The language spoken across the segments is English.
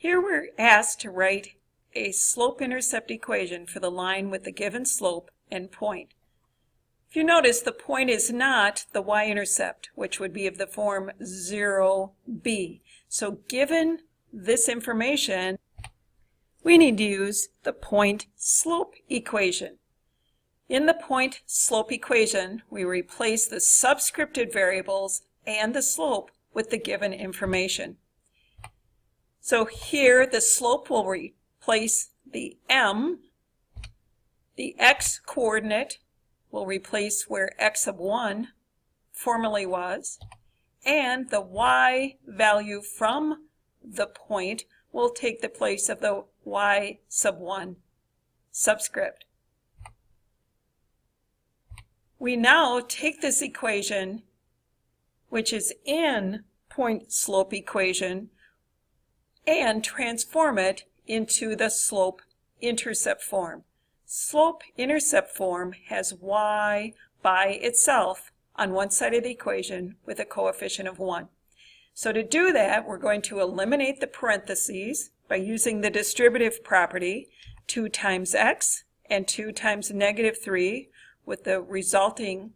Here we're asked to write a slope-intercept equation for the line with the given slope and point. If you notice, the point is not the y-intercept, which would be of the form 0b. So given this information, we need to use the point-slope equation. In the point-slope equation, we replace the subscripted variables and the slope with the given information. So here the slope will replace the m, the x coordinate will replace where x sub 1 formerly was, and the y value from the point will take the place of the y sub 1 subscript. We now take this equation, which is in point-slope equation, and transform it into the slope-intercept form. Slope-intercept form has y by itself on one side of the equation with a coefficient of 1. So to do that, we're going to eliminate the parentheses by using the distributive property, 2 times x and 2 times negative 3 with the resulting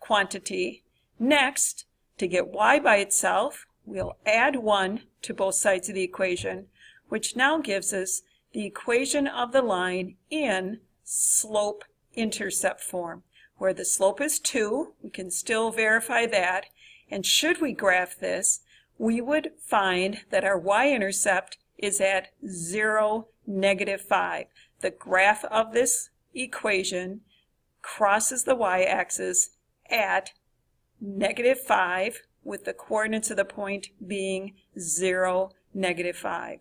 quantity. Next, to get y by itself, we'll add 1 to both sides of the equation, which now gives us the equation of the line in slope-intercept form. Where the slope is 2, we can still verify that, and should we graph this, we would find that our y-intercept is at 0, negative 5. The graph of this equation crosses the y-axis at negative 5, with the coordinates of the point being 0, negative 5.